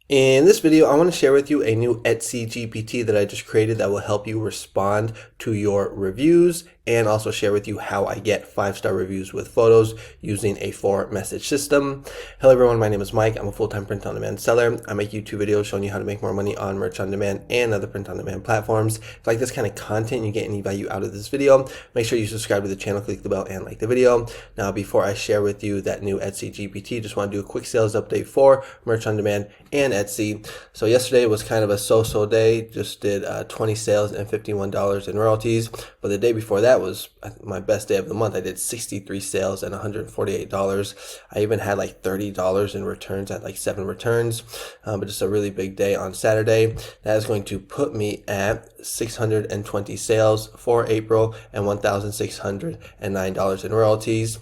In this video, I want to share with you a new Etsy GPT that I just created that will help you respond to your reviews and also share with you how I get 5-star reviews with photos using a 4-message system. Hello everyone, my name is Mike. I'm a full-time print-on-demand seller. I make YouTube videos showing you how to make more money on merch on demand and other print-on-demand platforms. If you like this kind of content and you get any value out of this video, make sure you subscribe to the channel, click the bell, and like the video. Now, before I share with you that new Etsy GPT, just want to do a quick sales update for merch on demand and Etsy. So yesterday was kind of a so-so day, just did 20 sales and $51 in royalties, but the day before that was my best day of the month. I did 63 sales and $148. I even had like $30 in returns at like 7 returns, but just a really big day on Saturday. That is going to put me at 620 sales for April and $1,609 in royalties.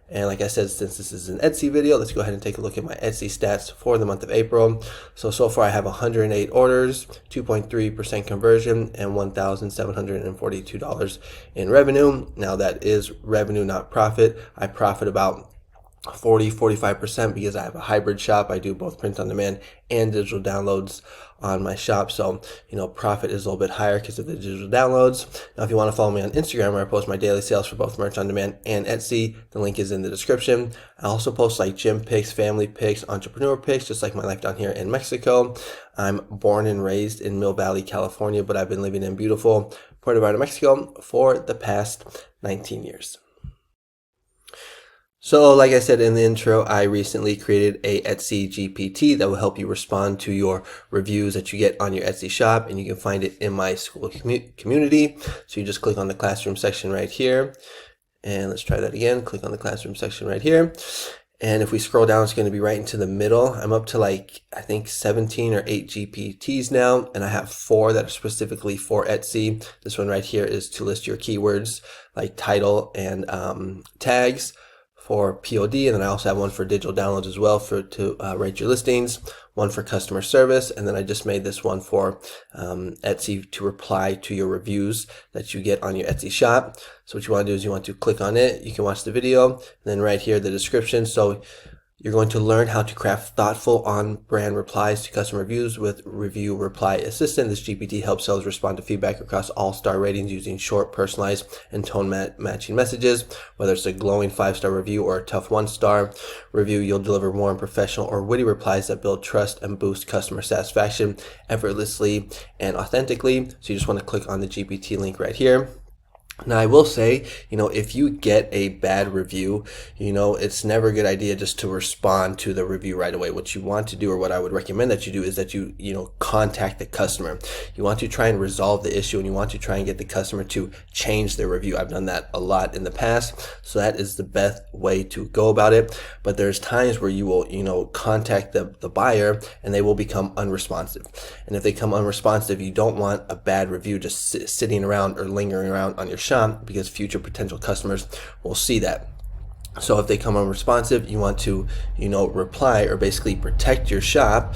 And like I said, since this is an Etsy video, let's go ahead and take a look at my Etsy stats for the month of April. So far I have 108 orders, 2.3% conversion, and $1,742 in revenue. Now that is revenue, not profit. I profit about 45% because I have a hybrid shop. I do both print on demand and digital downloads on my shop. So, profit is a little bit higher because of the digital downloads. Now, if you want to follow me on Instagram, where I post my daily sales for both merch on demand and Etsy, the link is in the description. I also post like gym pics, family pics, entrepreneur pics, just like my life down here in Mexico. I'm born and raised in Mill Valley, California, but I've been living in beautiful Puerto Vallarta, Mexico for the past 19 years. So like I said in the intro, I recently created a Etsy GPT that will help you respond to your reviews that you get on your Etsy shop, and you can find it in my SKOOL community. So you just click on the classroom section right here, and let's try that again. Click on the classroom section right here. And if we scroll down, it's going to be right into the middle. I'm up to like, I think 17 or 8 GPTs now, and I have 4 that are specifically for Etsy. This one right here is to list your keywords like title and tags for POD, and then I also have one for digital downloads as well to rate your listings, one for customer service, and then I just made this one for Etsy to reply to your reviews that you get on your Etsy shop. So what you want to do is you want to click on it. You can watch the video, and then right here the description. So you're going to learn how to craft thoughtful on-brand replies to customer reviews with Review Reply Assistant. This GPT helps sellers respond to feedback across all star ratings using short, personalized, and tone-matching messages. Whether it's a glowing 5-star review or a tough 1-star review, you'll deliver warm, professional, or witty replies that build trust and boost customer satisfaction effortlessly and authentically. So you just want to click on the GPT link right here. Now, I will say, if you get a bad review, it's never a good idea just to respond to the review right away. What you want to do, or what I would recommend that you do, is that you contact the customer. You want to try and resolve the issue, and you want to try and get the customer to change their review. I've done that a lot in the past, so that is the best way to go about it. But there's times where you will, contact the buyer, and they will become unresponsive. And if they become unresponsive, you don't want a bad review just sitting around or lingering around on your shop, because future potential customers will see that. So if they come unresponsive, you want to, reply, or basically protect your shop,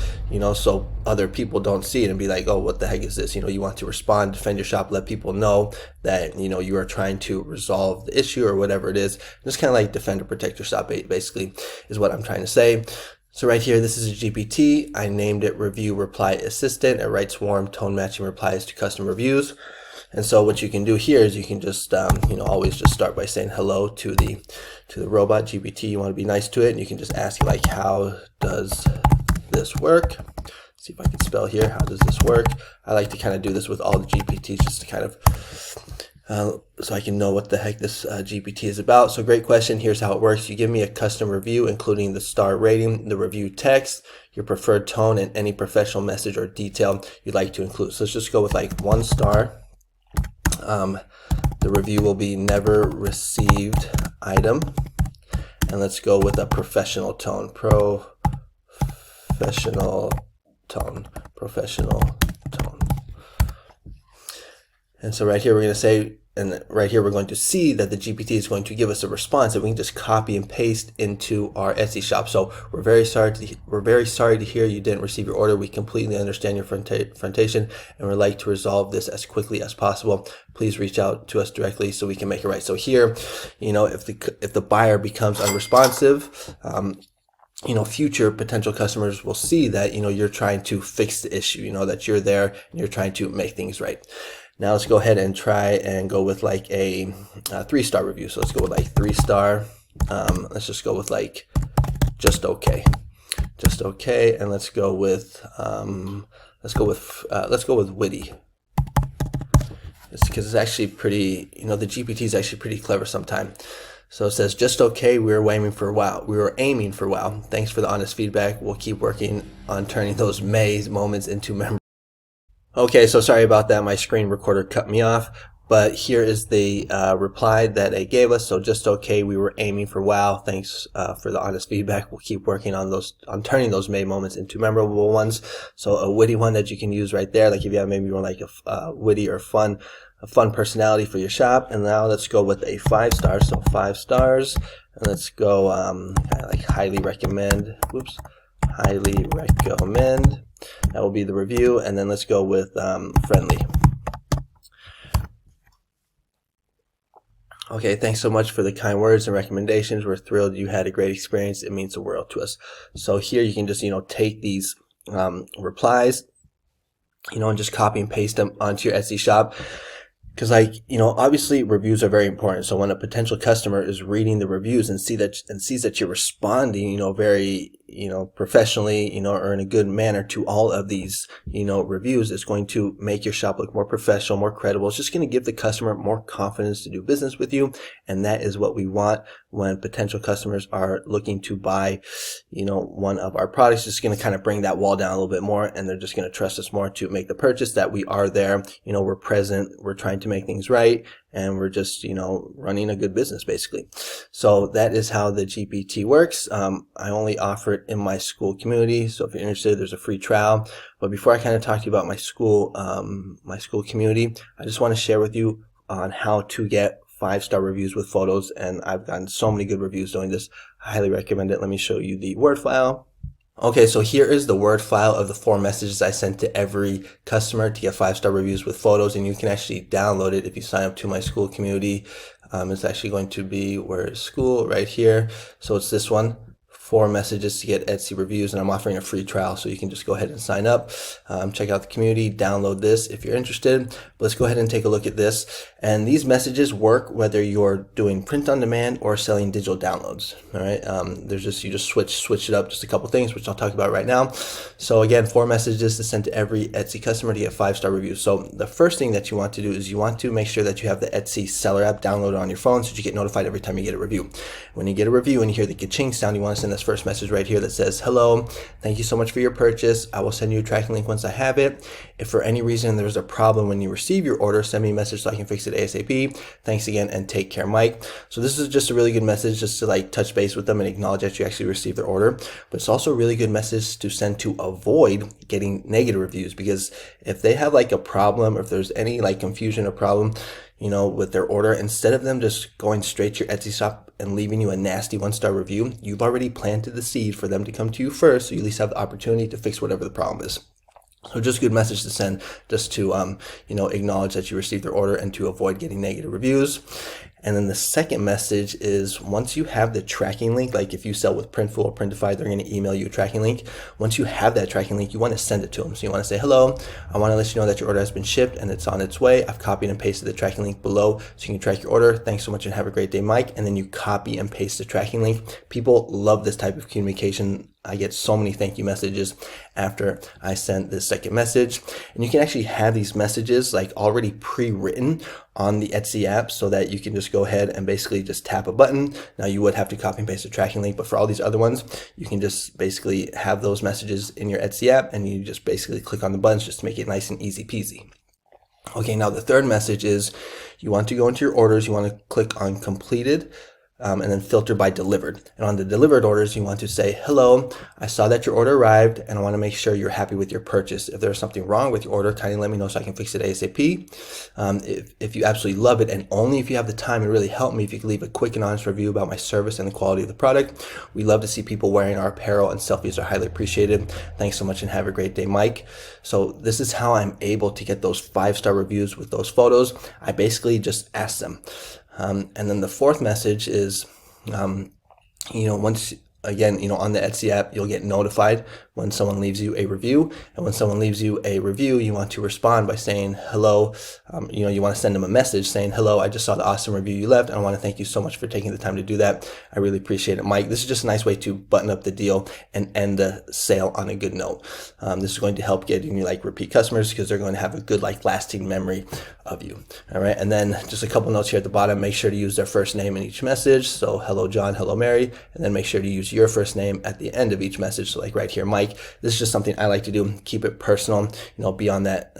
so other people don't see it and be like, oh, what the heck is this? You want to respond, defend your shop, let people know that, you are trying to resolve the issue or whatever it is. Just kind of like defend or protect your shop, basically, is what I'm trying to say. So right here, this is a GPT. I named it Review Reply Assistant. It writes warm, tone-matching replies to customer reviews. And so what you can do here is you can just, always just start by saying hello to the robot GPT. You want to be nice to it, and you can just ask it like, how does this work? See if I can spell here. How does this work? I like to kind of do this with all the GPTs just to kind of, so I can know what the heck this GPT is about. So great question. Here's how it works. You give me a custom review, including the star rating, the review text, your preferred tone, and any professional message or detail you'd like to include. So let's just go with like 1 star. The review will be never received item, and let's go with a professional tone. Professional tone. And so right here we're going to say, and right here we're going to see that the GPT is going to give us a response that we can just copy and paste into our Etsy shop. So we're very sorry to hear you didn't receive your order. We completely understand your frustration, and we'd like to resolve this as quickly as possible. Please reach out to us directly so we can make it right. So here, if the buyer becomes unresponsive, future potential customers will see that, you're trying to fix the issue, that you're there and you're trying to make things right. Now let's go ahead and try and go with like a 3-star review. So let's go with like 3-star. Let's just go with like just okay, and let's go with witty. It's because it's actually pretty, the GPT is actually pretty clever sometimes. So it says, just okay, we were aiming for wow. Thanks for the honest feedback. We'll keep working on turning those May moments into memories. Okay, so sorry about that. My screen recorder cut me off. But here is the reply that they gave us. So just okay, we were aiming for wow. Thanks for the honest feedback. We'll keep working on turning those May moments into memorable ones. So a witty one that you can use right there. Like if you have maybe one like a witty or fun personality for your shop. And now let's go with a 5-star. So 5 stars. And let's go like highly recommend. Whoops. Highly recommend. That will be the review. And then let's go with friendly. Okay, thanks so much for the kind words and recommendations. We're thrilled you had a great experience. It means the world to us. So here you can just, take these replies, and just copy and paste them onto your Etsy shop. Because obviously reviews are very important. So when a potential customer is reading the reviews and sees that you're responding, very, professionally, or in a good manner to all of these, reviews, it's going to make your shop look more professional, more credible. It's just going to give the customer more confidence to do business with you. And that is what we want when potential customers are looking to buy, one of our products. It's going to kind of bring that wall down a little bit more, and they're just going to trust us more to make the purchase, that we are there, we're present, we're trying to make things right, and we're just, running a good business basically. So that is how the GPT works. I only offer it in my school community. So if you're interested, there's a free trial. But before I kind of talk to you about my school community, I just want to share with you on how to get 5-star reviews with photos. And I've gotten so many good reviews doing this. I highly recommend it. Let me show you the Word file. Okay, so here is the Word file of the 4 messages I sent to every customer to get 5-star reviews with photos, and you can actually download it if you sign up to my school community. It's actually going to be, where is school? Right here. So it's this one. 4 messages to get Etsy reviews, and I'm offering a free trial, so you can just go ahead and sign up, check out the community, download this if you're interested. But let's go ahead and take a look at this. And these messages work whether you're doing print on demand or selling digital downloads. All right, you just switch it up, just a couple things, which I'll talk about right now. So again, 4 messages to send to every Etsy customer to get 5-star reviews. So the first thing that you want to do is you want to make sure that you have the Etsy seller app downloaded on your phone, so that you get notified every time you get a review. When you get a review and you hear the ka-ching sound, you want to send this first message right here that says, hello, thank you so much for your purchase. I will send you a tracking link once I have it. If for any reason there's a problem when you receive your order, send me a message so I can fix it ASAP. Thanks again, and take care, Mike. So this is just a really good message just to like touch base with them and acknowledge that you actually received their order. But it's also a really good message to send to avoid getting negative reviews, because if they have like a problem, or if there's any like confusion or problem, with their order, instead of them just going straight to your Etsy shop and leaving you a nasty 1-star review, you've already planted the seed for them to come to you first, so you at least have the opportunity to fix whatever the problem is. So just a good message to send, just to acknowledge that you received their order and to avoid getting negative reviews. And then the second message is, once you have the tracking link, like if you sell with Printful or Printify, they're going to email you a tracking link. Once you have that tracking link, you want to send it to them. So you want to say, hello, I want to let you know that your order has been shipped and it's on its way. I've copied and pasted the tracking link below so you can track your order. Thanks so much and have a great day, Mike. And then you copy and paste the tracking link. People love this type of communication. I get so many thank you messages after I send this second message. And you can actually have these messages like already pre-written on the Etsy app, so that you can just go ahead and basically just tap a button. Now you would have to copy and paste the tracking link, but for all these other ones, you can just basically have those messages in your Etsy app, and you just basically click on the buttons just to make it nice and easy peasy. Okay, now the third message is, you want to go into your orders, you want to click on completed, and then filter by delivered. And on the delivered orders, you want to say, hello, I saw that your order arrived and I want to make sure you're happy with your purchase. If there's something wrong with your order, kindly let me know so I can fix it ASAP. If you absolutely love it, and only if you have the time, it really help me if you could leave a quick and honest review about my service and the quality of the product. We love to see people wearing our apparel, and selfies are highly appreciated. Thanks so much and have a great day, Mike. So this is how I'm able to get those 5-star reviews with those photos. I basically just ask them. And then the fourth message is, once again, on the Etsy app, you'll get notified when someone leaves you a review. And when someone leaves you a review, you want to respond by saying hello. You want to send them a message saying, hello, I just saw the awesome review you left, and I want to thank you so much for taking the time to do that. I really appreciate it, Mike. This is just a nice way to button up the deal and end the sale on a good note. This is going to help getting you repeat customers, because they're going to have a good lasting memory of you. All right. And then just a couple notes here at the bottom. Make sure to use their first name in each message. So hello, John, hello, Mary. And then make sure to use your first name at the end of each message. So right here, Mike. This is just something I like to do. Keep it personal, be on that,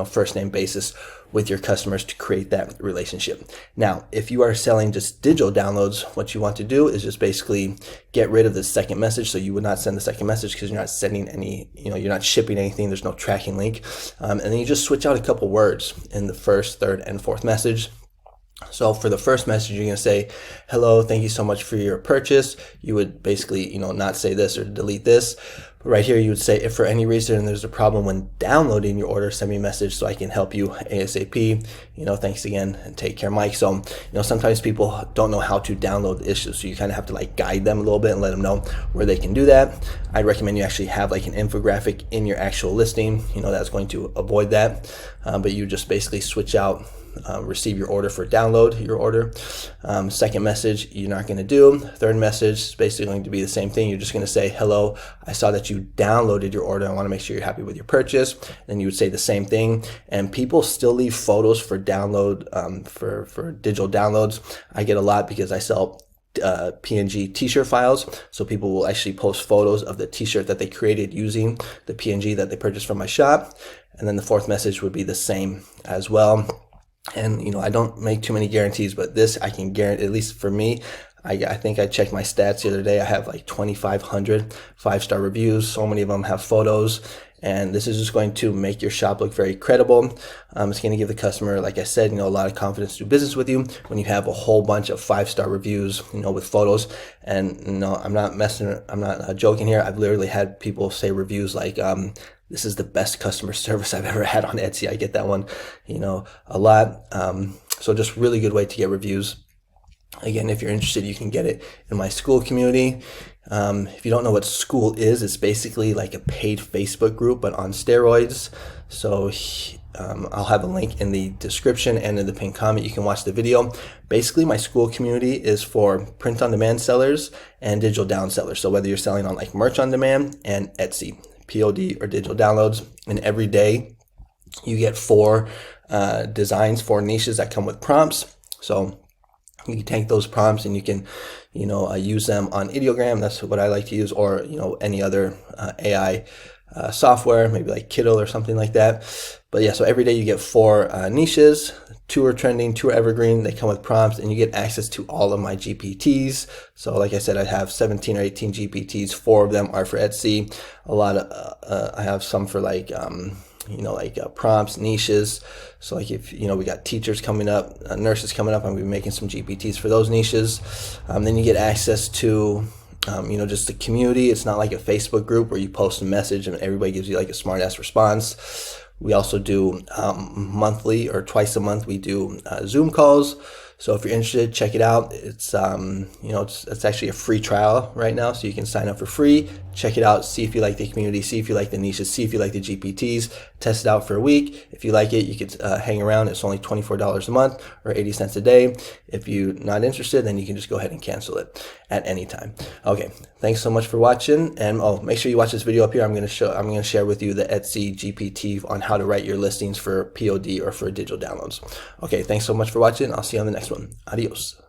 first name basis with your customers to create that relationship. Now, if you are selling just digital downloads, what you want to do is just basically get rid of the second message. So you would not send the second message, because you're not sending any, you're not shipping anything. There's no tracking link. And then you just switch out a couple words in the first, third, and fourth message. So for the first message, you're going to say, hello, thank you so much for your purchase. You would basically, not say this or delete this. But right here, you would say, if for any reason there's a problem when downloading your order, send me a message so I can help you ASAP. Thanks again, and take care, Mike. So, sometimes people don't know how to download the issue. So you kind of have to guide them a little bit and let them know where they can do that. I'd recommend you actually have an infographic in your actual listing, that's going to avoid that. But you just basically switch out receive your order for download your order. Second message, you're not going to do. Third message is basically going to be the same thing. You're just going to say, hello, I saw that you downloaded your order. I want to make sure you're happy with your purchase. Then you would say the same thing. And people still leave photos for download, for digital downloads. I get a lot because I sell PNG t-shirt files. So people will actually post photos of the t-shirt that they created using the PNG that they purchased from my shop. And then the fourth message would be the same as well. And, I don't make too many guarantees, but this I can guarantee, at least for me, I think I checked my stats the other day. I have 2,500 5-star reviews. So many of them have photos. And this is just going to make your shop look very credible. It's going to give the customer, like I said, a lot of confidence to do business with you when you have a whole bunch of 5-star reviews, with photos. And I'm not joking here. I've literally had people say reviews like, this is the best customer service I've ever had on Etsy. I get that one, a lot. So just really good way to get reviews. Again, if you're interested, you can get it in my SKOOL community. If you don't know what SKOOL is, it's basically like a paid Facebook group, but on steroids. So I'll have a link in the description and in the pinned comment. You can watch the video. Basically, my SKOOL community is for print-on-demand sellers and digital down sellers. So whether you're selling on merch on demand and Etsy, POD, or digital downloads, and every day you get 4 designs, 4 niches that come with prompts. So you can take those prompts and you can, use them on Ideogram. That's what I like to use, or, any other AI software, maybe like Kittle or something like that. But yeah, so every day you get 4 niches. 2 are trending, 2 are evergreen. They come with prompts, and you get access to all of my GPTs. So like I said, I have 17 or 18 GPTs. 4 of them are for Etsy. A lot of, I have some for prompts, niches. So if, we got teachers coming up, nurses coming up, I'm going to be making some GPTs for those niches. Then you get access to, just the community. It's not like a Facebook group where you post a message and everybody gives you a smart ass response. We also do monthly or twice a month. We do Zoom calls. So if you're interested, check it out. It's it's actually a free trial right now, so you can sign up for free. Check it out. See if you like the community. See if you like the niches. See if you like the GPTs. Test it out for a week. If you like it, you could hang around. It's only $24 a month or 80 cents a day. If you're not interested, then you can just go ahead and cancel it at any time. Okay, thanks so much for watching. And make sure you watch this video up here. I'm going to share with you the Etsy GPT on how to write your listings for POD or for digital downloads. Okay, thanks so much for watching. I'll see you on the next one. Adios.